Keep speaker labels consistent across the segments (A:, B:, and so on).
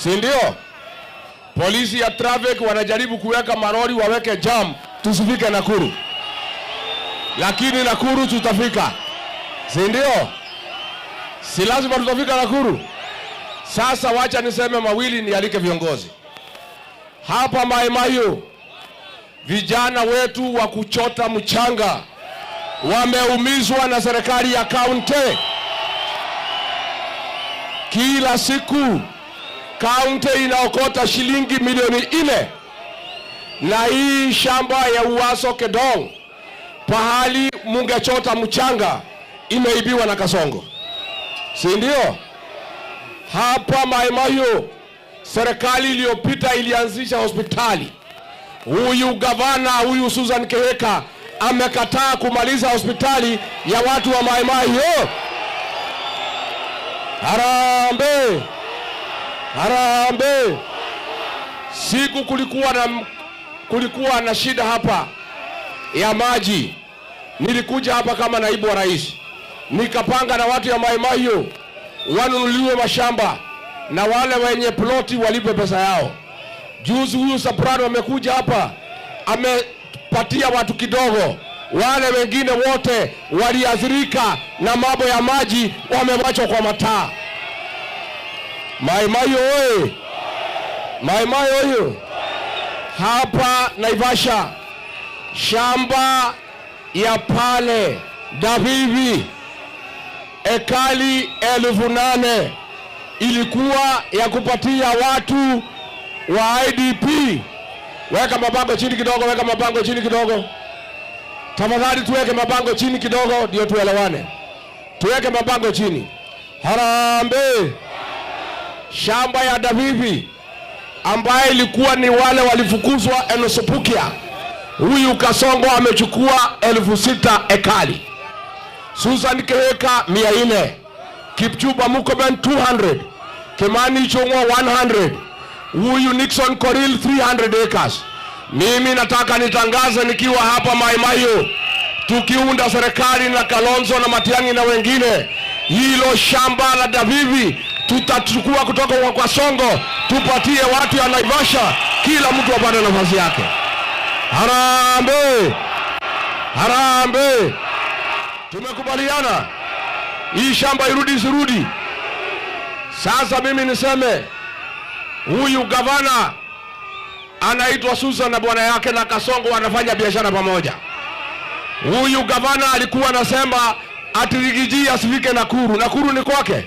A: si ndio? Polisi ya traffic wanajaribu kuweka marori waweke jam tusifike Nakuru, lakini Nakuru tutafika, si ndio? Si lazima tutafika Nakuru. Sasa wacha niseme mawili, nialike viongozi hapa Mai Mahiu. Vijana wetu wa kuchota mchanga wameumizwa na serikali ya kaunti. Kila siku kaunti inaokota shilingi milioni 4, na hii shamba ya Uaso Kedong pahali mungechota mchanga imeibiwa na Kasongo, si ndio? Hapa Mai Mahiu serikali iliyopita ilianzisha hospitali. Huyu gavana huyu Susan Kehika amekataa kumaliza hospitali ya watu wa Mai Mahiu. Harambee! Harambee! Siku kulikuwa na shida hapa ya maji. Nilikuja hapa kama naibu wa rais, nikapanga na watu ya Mai Mahiu wanunuliwe mashamba na wale wenye ploti walipe pesa yao. Juzi huyu Soprano amekuja hapa amepatia watu kidogo, wale wengine wote waliathirika na mambo ya maji wamewachwa kwa mataa. Mai Mahiu oye! Mai Mahiu oye! Hapa Naivasha shamba ya pale Davivi ekali 8,000 ilikuwa ya kupatia watu wa IDP. Weka mabango chini kidogo, weka mabango chini kidogo. Tafadhali tuweke mabango chini kidogo ndio tuelewane. Tuweke mabango chini. Harambee! Shamba ya Davivi ambaye ilikuwa ni wale walifukuzwa Enosupukia, huyu Kasongo amechukua 6,000 ekali. Susan Kehika 400, Kipchumba Murkomen 200, Kimani Ichung'wah 100, huyu Nixon Korir 300 acres. Mimi nataka nitangaze nikiwa hapa Mai Mahiu, tukiunda serikali na Kalonzo na Matiang'i na wengine, hilo shamba la Davivi tutachukua kutoka kwa Kasongo tupatie watu ya Naivasha, kila mtu apate nafasi yake. Harambee! Harambee! Tumekubaliana hii shamba irudi isirudi. Sasa mimi niseme huyu gavana anaitwa Susan na bwana yake na Kasongo wanafanya biashara pamoja. Huyu gavana alikuwa anasema ati Rigiji asifike Nakuru. Nakuru ni kwake?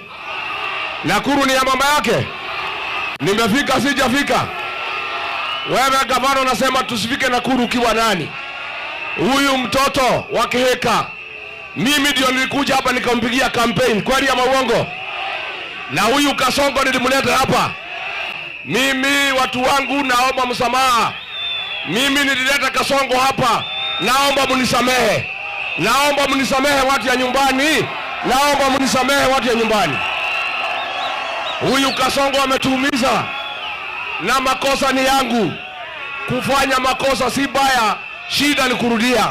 A: Nakuru ni ya mama yake? Nimefika sijafika? Wewe gavana unasema tusifike Nakuru ukiwa nani? Huyu mtoto wa Kehika mimi ndio nilikuja hapa nikampigia campaign, kweli ama uongo? Na huyu Kasongo nilimleta hapa. Mimi watu wangu naomba msamaha. Mimi nilileta Kasongo hapa, naomba mnisamehe. Naomba mnisamehe watu ya nyumbani. Naomba mnisamehe watu ya nyumbani. Huyu Kasongo ametuumiza na makosa ni yangu. Kufanya makosa si baya, shida ni kurudia.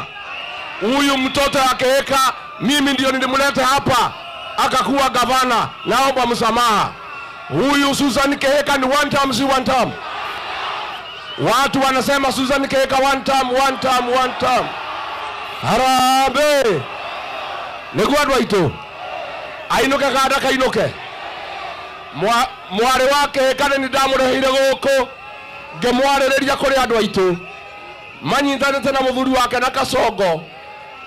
A: Huyu mtoto akeweka mimi ndio nilimleta hapa akakuwa gavana, naomba msamaha. Huyu Susan Kehika ni one term, si one term. Watu wanasema Susan Kehika one term, one term, one term. Harambee! Niguadwa ito ainuke kada kainuke mware wake kana ni ndamurehire guku ngemwarereria kuri andu aitu manyithanite na muthuri wake na Kasongo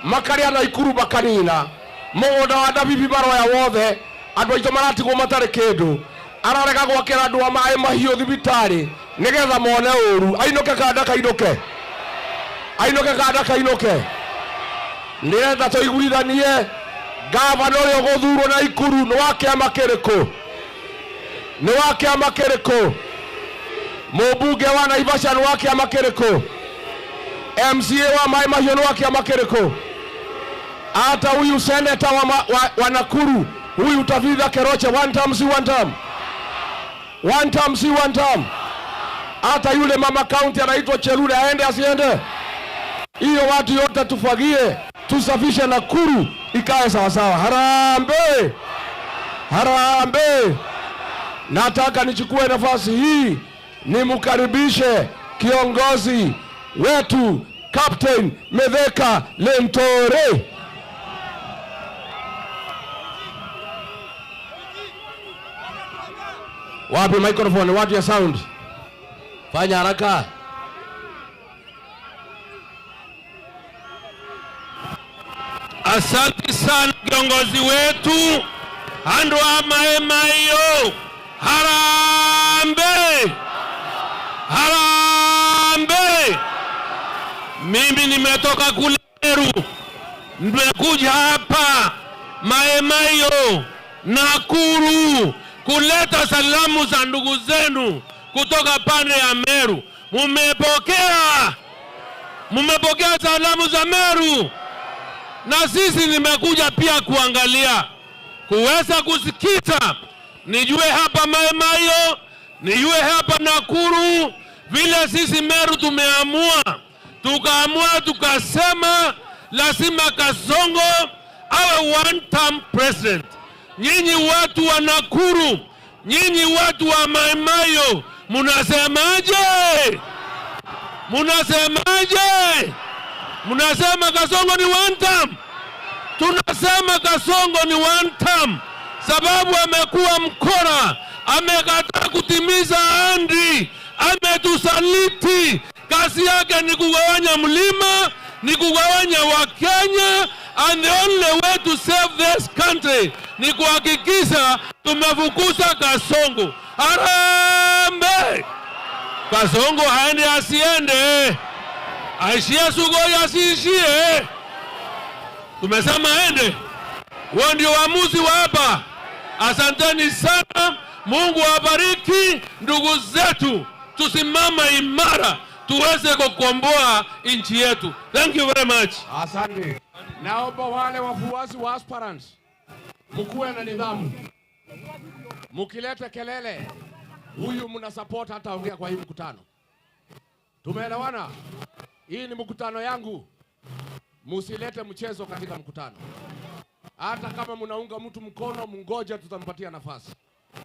A: makaria na Ikuru bakanina mugunda wa Davivi baroya wothe andu aitu maratigwo matari kindu ararega gwakira andu a Mai Mahiu thibitari nigetha mone uru. Ainuke kada kainuke, ainuke kada kainuke. Ndirenda tuiguithanie gavana uria guthurwo na Ikuru ni wake amakiriku, ni wake amakiriku. Mubunge wa Naivasha ni wake amakiriku, MCA wa Mai Mahiu ni wake amakiriku. Hata huyu seneta wa Nakuru huyu Tavitha Keroche one term, si one term. One term, si one term. Hata yule mama county anaitwa Chelule aende asiende? Hiyo watu yote tufagie, tusafishe Nakuru ikae sawa sawa. Harambee! Harambee! nataka nichukue nafasi hii nimkaribishe kiongozi wetu Captain Mithika Linturi. Wapi microphone, watu ya sound? Fanya haraka.
B: Asante sana kiongozi wetu Andrew Amaemayo. Harambe! Harambe! Mimi nimetoka kule Meru, nimekuja hapa Maemayo Nakuru kuleta salamu za ndugu zenu kutoka pande ya Meru. Mumepokea salamu za Meru? Na sisi nimekuja pia kuangalia, kuweza kusikiza, nijue hapa Maemayo, nijue hapa Nakuru, vile sisi Meru tukaamua tukasema lazima Kasongo awe one term president. Nyinyi watu wa Nakuru, nyinyi watu wa Maemayo, munasemaje? Munasemaje? Munasema Kasongo ni one term? Tunasema Kasongo ni one term sababu amekuwa mkora, amekataa kutimiza ahadi, ametusaliti. Kazi yake ni kugawanya mlima, ni kugawanya Wakenya, and the only way to save this country ni kuhakikisha tumefukuza Kasongo. Harambe! Kasongo haende asiende, aishie Sugoi asiishie. Tumesema aende. Huo ndio uamuzi wa hapa. Asanteni sana. Mungu awabariki ndugu zetu. Tusimama imara tuweze kukomboa nchi yetu. Thank you very much.
A: Asante. Naomba wale wafuasi wa aspirants mkuwe na nidhamu. Mukileta kelele, huyu mna support hata ongea kwa hii mkutano. Tumeelewana? Hii ni mkutano yangu. Musilete mchezo katika mkutano. Hata kama mnaunga mtu mkono, mungoje, tutampatia nafasi.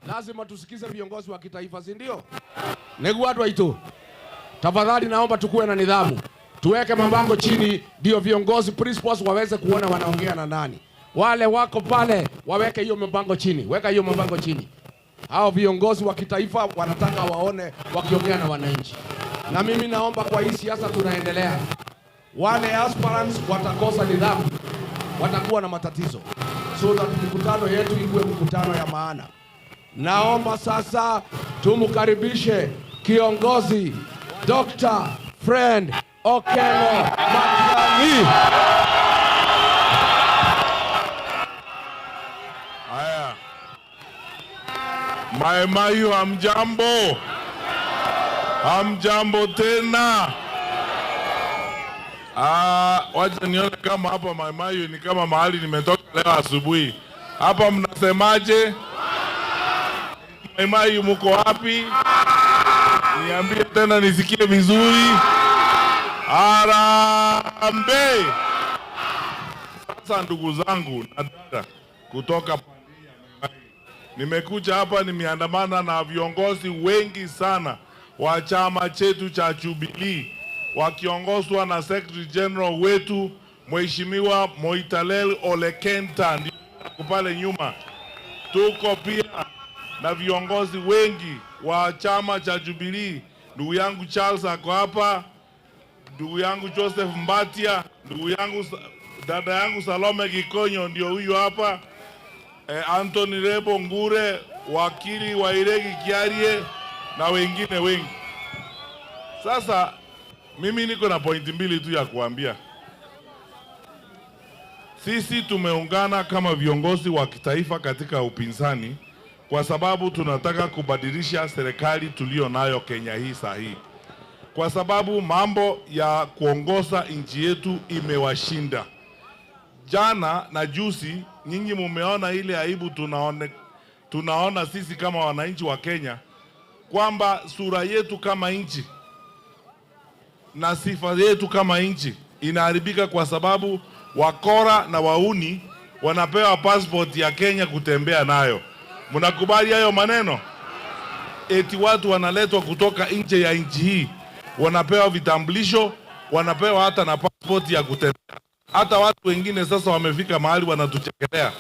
A: Lazima tusikize viongozi wa kitaifa, si ndio? Negu watu waitu. Tafadhali naomba tukuwe na nidhamu. Tuweke mabango chini ndio viongozi principals waweze kuona wanaongea na nani. Wale wako pale waweke hiyo mabango chini. Weka hiyo mabango chini. Hao viongozi wa kitaifa wanataka waone wakiongea na wananchi. Na mimi naomba kwa hii siasa tunaendelea, wale aspirants watakosa nidhamu, watakuwa na matatizo. So that mkutano yetu iwe mkutano ya maana. Naomba sasa tumkaribishe kiongozi Dr. Fred Okello Matiang'i.
C: Haya. Maemayo hamjambo. Hamjambo tena. Wacha nione kama hapa Maemayo ni kama mahali nimetoka leo asubuhi. Hapa mnasemaje? Maemayo mko wapi? Niambie tena nisikie vizuri. Harambe! Sasa ndugu zangu na dada kutoka pande ya Maemayo, nimekuja hapa, nimeandamana na viongozi wengi sana wa chama chetu cha Jubilee wakiongozwa na Secretary General wetu Mheshimiwa Moitalel Ole Kenta, ndio pale nyuma. Tuko pia na viongozi wengi wa chama cha Jubilee. Ndugu yangu Charles ako hapa, ndugu yangu Joseph Mbatia, ndugu yangu dada yangu Salome Gikonyo ndio huyu hapa, Anthony Rebo Ngure, wakili wa Iregi Kiarie na wengine wengi. Sasa mimi niko na pointi mbili tu ya kuambia. Sisi tumeungana kama viongozi wa kitaifa katika upinzani kwa sababu tunataka kubadilisha serikali tulio nayo Kenya hii sahihi. Kwa sababu mambo ya kuongoza nchi yetu imewashinda. Jana na juzi nyinyi mumeona ile aibu tunaona sisi kama wananchi wa Kenya, kwamba sura yetu kama nchi na sifa yetu kama nchi inaharibika kwa sababu wakora na wauni wanapewa passport ya Kenya kutembea nayo. Mnakubali hayo maneno? eti watu wanaletwa kutoka nje ya nchi hii, wanapewa vitambulisho, wanapewa hata na passport ya kutembea. Hata watu wengine sasa wamefika mahali wanatuchekelea.